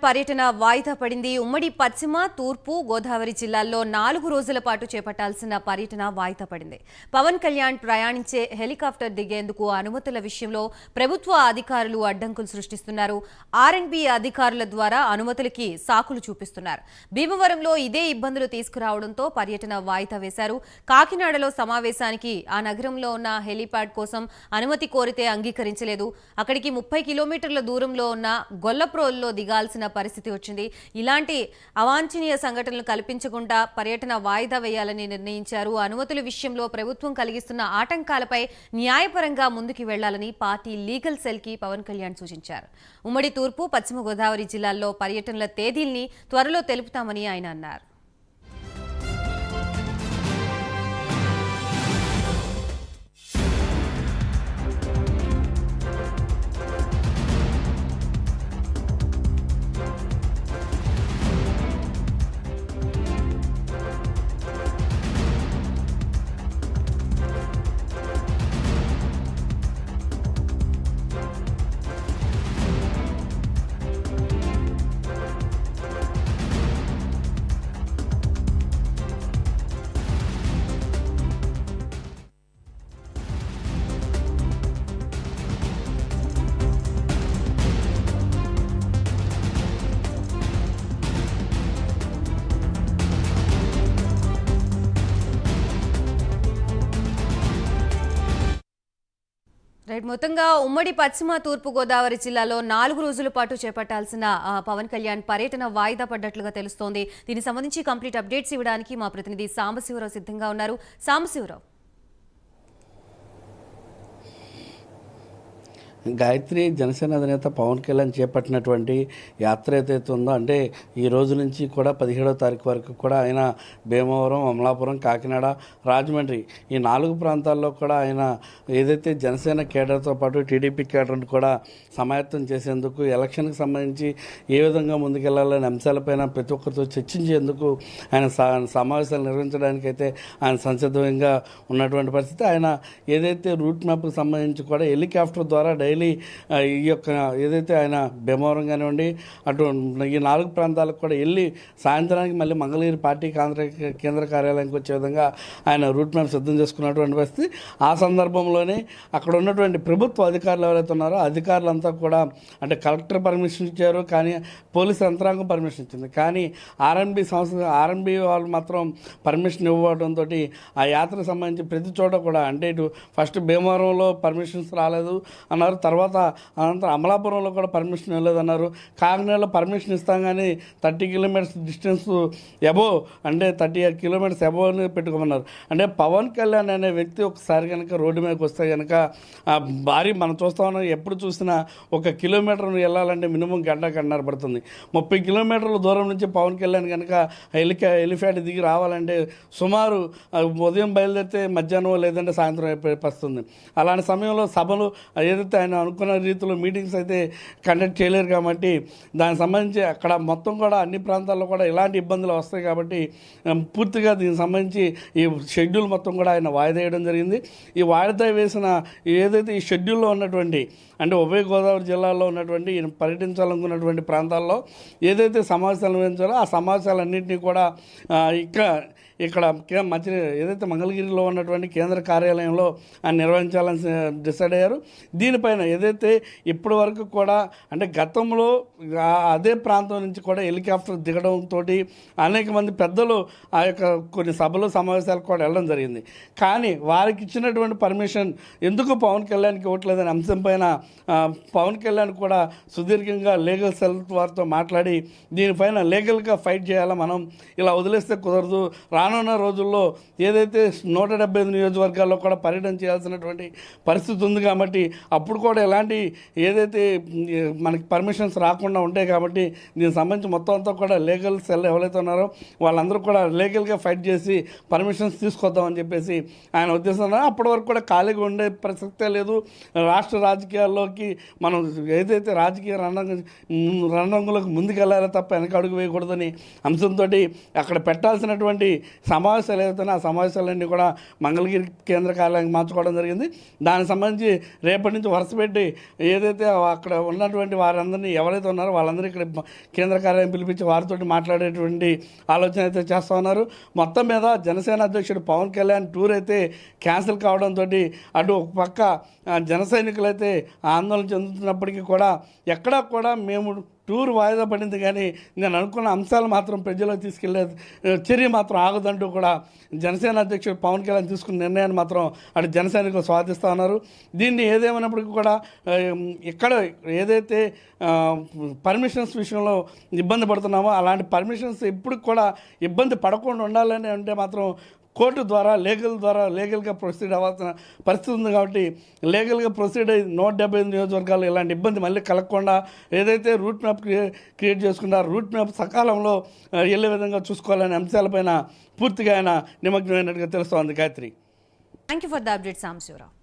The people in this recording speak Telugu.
పర్యటన వాయిదా పడింది. ఉమ్మడి పశ్చిమ, తూర్పు గోదావరి జిల్లాల్లో 4 రోజుల పాటు చేపట్టాల్సిన పర్యటన వాయిదా పడింది. పవన్ కళ్యాణ్ ప్రయాణించే హెలికాప్టర్ దిగేందుకు అనుమతుల విషయంలో ప్రభుత్వ అధికారులు అడ్డంకులు సృష్టిస్తున్నారు. ఆర్ఎండ్బి అధికారుల ద్వారా అనుమతులకి సాకులు చూపిస్తున్నారు. భీమవరంలో ఇదే ఇబ్బందులు తీసుకురావడంతో పర్యటన వాయిదా వేశారు. కాకినాడలో సమావేశానికి ఆ నగరంలో ఉన్న హెలీప్యాడ్ కోసం అనుమతి కోరితే అంగీకరించలేదు. అక్కడికి 30 కిలోమీటర్ల దూరంలో ఉన్న గొల్లప్రోల్లో దిగాల్సిన పరిస్థితి వచ్చింది. ఇలాంటి అవాంఛనీయ సంఘటనలు కల్పించకుండా పర్యటన వాయిదా వేయాలని నిర్ణయించారు. అనుమతుల విషయంలో ప్రభుత్వం కలిగిస్తున్న ఆటంకాలపై న్యాయపరంగా ముందుకు వెళ్లాలని పార్టీ లీగల్ సెల్ కి పవన్ కళ్యాణ్ సూచించారు. ఉమ్మడి తూర్పు, పశ్చిమ గోదావరి జిల్లాల్లో పర్యటనల తేదీల్ని త్వరలో తెలుపుతామని ఆయన అన్నారు. మొత్తంగా ఉమ్మడి పశ్చిమ, తూర్పు గోదావరి జిల్లాలో 4 రోజుల పాటు చేపట్టాల్సిన పవన్ కళ్యాణ్ పర్యటన వాయిదా పడ్డట్లుగా తెలుస్తోంది. దీనికి సంబంధించి కంప్లీట్ అప్డేట్స్ ఇవ్వడానికి మా ప్రతినిధి సాంబశివరావు సిద్ధంగా ఉన్నారు. సాంబశివరావు, గాయత్రి, జనసేన అధినేత పవన్ కళ్యాణ్ చేపట్టినటువంటి యాత్ర ఏదైతే ఉందో, అంటే ఈ రోజు నుంచి కూడా 17వ తారీఖు వరకు కూడా ఆయన భీమవరం, అమలాపురం, కాకినాడ, రాజమండ్రి ఈ 4 ప్రాంతాల్లో కూడా ఆయన ఏదైతే జనసేన కేడర్తో పాటు టీడీపీ కేడర్ను కూడా సమాయత్తం చేసేందుకు, ఎలక్షన్కి సంబంధించి ఏ విధంగా ముందుకెళ్లాలనే అంశాలపైన ప్రతి ఒక్కరితో చర్చించేందుకు ఆయన సమావేశాలు నిర్వహించడానికైతే ఆయన సంసిద్ధంగా ఉన్నటువంటి పరిస్థితి. ఆయన ఏదైతే రూట్ మ్యాప్కి సంబంధించి కూడా హెలికాప్టర్ ద్వారా డైలీ ఈ యొక్క ఏదైతే ఆయన భీమవరం కానివ్వండి, అటు ఈ 4 ప్రాంతాలకు కూడా వెళ్ళి సాయంత్రానికి మళ్ళీ మంగళగిరి పార్టీ కేంద్ర కార్యాలయానికి వచ్చే విధంగా ఆయన రూట్ మ్యాప్ సిద్ధం చేసుకున్నటువంటి పరిస్థితి. ఆ సందర్భంలోనే అక్కడ ఉన్నటువంటి ప్రభుత్వ అధికారులు ఎవరైతే ఉన్నారో అధికారులంతా కూడా, అంటే కలెక్టర్ పర్మిషన్ ఇచ్చారు, కానీ పోలీసు యంత్రాంగం పర్మిషన్ ఇచ్చింది, కానీ ఆర్ఎండ్బి వాళ్ళు మాత్రం పర్మిషన్ ఇవ్వడంతో ఆ యాత్రకు సంబంధించి ప్రతి చోట కూడా, అంటే ఇటు ఫస్ట్ భీమవరంలో పర్మిషన్స్ రాలేదు అన్నారు, తర్వాత అనంతరం అమలాపురంలో కూడా పర్మిషన్ ఇవ్వలేదన్నారు, కాకినాడలో పర్మిషన్ ఇస్తాం కానీ 30 కిలోమీటర్స్ డిస్టెన్స్ అబోవ్, అంటే 38 కిలోమీటర్స్ అబోవ్ని పెట్టుకోమన్నారు. అంటే పవన్ కళ్యాణ్ అనే వ్యక్తి ఒకసారి కనుక రోడ్డు మీదకి వస్తే కనుక భారీ, మనం చూస్తా ఉన్నాం, ఎప్పుడు చూసినా 1 కిలోమీటర్ వెళ్ళాలంటే మినిమం గంటన్నర పడుతుంది. 30 కిలోమీటర్ల దూరం నుంచి పవన్ కళ్యాణ్ కనుక హెలిప్యాడ్ దిగి రావాలంటే సుమారు ఉదయం బయలుదేరితే మధ్యాహ్నం లేదంటే సాయంత్రం వస్తుంది. అలాంటి సమయంలో సభలు ఏదైతే ఆయన అనుకున్న రీతిలో మీటింగ్స్ అయితే కండక్ట్ చేయలేరు కాబట్టి దానికి సంబంధించి అక్కడ మొత్తం కూడా అన్ని ప్రాంతాల్లో కూడా ఇలాంటి ఇబ్బందులు వస్తాయి కాబట్టి పూర్తిగా దీనికి సంబంధించి ఈ షెడ్యూల్ మొత్తం కూడా ఆయన వాయిదా వేయడం జరిగింది. ఈ వాయిదా వేసిన ఏదైతే ఈ షెడ్యూల్లో ఉన్నటువంటి, అంటే ఉభయ గోదావరి జిల్లాలో ఉన్నటువంటి పర్యటించాలనుకున్నటువంటి ప్రాంతాల్లో ఏదైతే సమావేశాలు నిర్వహించాలో ఆ సమావేశాలన్నింటినీ కూడా ఇక్కడ ఏదైతే మంగళగిరిలో ఉన్నటువంటి కేంద్ర కార్యాలయంలో నిర్వహించాలని డిసైడ్ అయ్యారు. దీనిపైన ఏదైతే ఇప్పటి వరకు కూడా, అంటే గతంలో అదే ప్రాంతం నుంచి కూడా హెలికాప్టర్ దిగడంతో అనేక మంది పెద్దలు ఆ యొక్క కొన్ని సభలు సమావేశాలకు కూడా వెళ్ళడం జరిగింది. కానీ వారికి ఇచ్చినటువంటి పర్మిషన్ ఎందుకు పవన్ కళ్యాణ్కి ఇవ్వట్లేదనే అంశం పైన పవన్ కళ్యాణ్ కూడా సుదీర్ఘంగా లీగల్ సెల్ వారితో మాట్లాడి దీనిపైన లీగల్గా ఫైట్ చేయాలా, మనం ఇలా వదిలేస్తే కుదరదు, రానున్న రోజుల్లో ఏదైతే 175 నియోజకవర్గాల్లో కూడా పర్యటన చేయాల్సినటువంటి పరిస్థితి ఉంది కాబట్టి అప్పుడు కూడా ఎలాంటి ఏదైతే మనకి పర్మిషన్స్ రాకుండా ఉంటాయి కాబట్టి దీనికి సంబంధించి మొత్తం అంతా కూడా లీగల్ సెల్ ఎవరైతే ఉన్నారో వాళ్ళందరూ కూడా లీగల్గా ఫైట్ చేసి పర్మిషన్స్ తీసుకొద్దామని చెప్పేసి ఆయన ఉద్దేశం. అప్పటి వరకు కూడా ఖాళీగా ఉండే ప్రసక్తే లేదు. రాష్ట్ర రాజకీయాల్లోకి మనం ఏదైతే రాజకీయ రణరంగులకు ముందుకెళ్లాలో తప్ప వెనక అడుగు వేయకూడదని అంశంతో అక్కడ పెట్టాల్సినటువంటి సమావేశాలు ఏదైతే ఆ సమావేశాలన్నీ కూడా మంగళగిరి కేంద్ర కార్యాలయానికి మార్చుకోవడం జరిగింది. దానికి సంబంధించి రేపటి నుంచి వరుస పెట్టి ఏదైతే అక్కడ ఉన్నటువంటి వారందరినీ ఎవరైతే ఉన్నారో వాళ్ళందరూ ఇక్కడ కేంద్ర కార్యాలయం పిలిపించి వారితో మాట్లాడేటువంటి ఆలోచన అయితే చేస్తూ ఉన్నారు. మొత్తం మీద జనసేన అధ్యక్షుడు పవన్ కళ్యాణ్ టూర్ అయితే క్యాన్సిల్ కావడంతో అటు ఒక పక్క జన సైనికులైతే ఆందోళన చెందుతున్నప్పటికీ కూడా ఎక్కడా కూడా మేము టూర్ వాయిదా పడింది కానీ నేను అనుకున్న అంశాలు మాత్రం ప్రజలకు తీసుకెళ్లే చర్య మాత్రం ఆగదంటూ కూడా జనసేన అధ్యక్షుడు పవన్ కళ్యాణ్ తీసుకున్న నిర్ణయాన్ని మాత్రం అటు జన సైనికులు స్వాగతిస్తూ ఉన్నారు. దీన్ని ఏదేమైనప్పటికీ కూడా ఇక్కడ ఏదైతే పర్మిషన్స్ విషయంలో ఇబ్బంది పడుతున్నామో అలాంటి పర్మిషన్స్ ఇప్పుడు కూడా ఇబ్బంది పడకుండా ఉండాలని అంటే మాత్రం కోర్టు ద్వారా లీగల్గా ప్రొసీడ్ అవ్వాల్సిన పరిస్థితి ఉంది. కాబట్టి లీగల్గా ప్రొసీడ్ అయ్యి 175 నియోజకవర్గాలు ఇలాంటి ఇబ్బంది మళ్ళీ కలగకుండా ఏదైతే రూట్ మ్యాప్ క్రియేట్ చేసుకున్నారో రూట్ మ్యాప్ సకాలంలో వెళ్ళే విధంగా చూసుకోవాలనే అంశాలపైన పూర్తిగా ఆయన నిమగ్నమైనట్టుగా తెలుస్తోంది. Gayatri, thank you for the update Sambasivarao.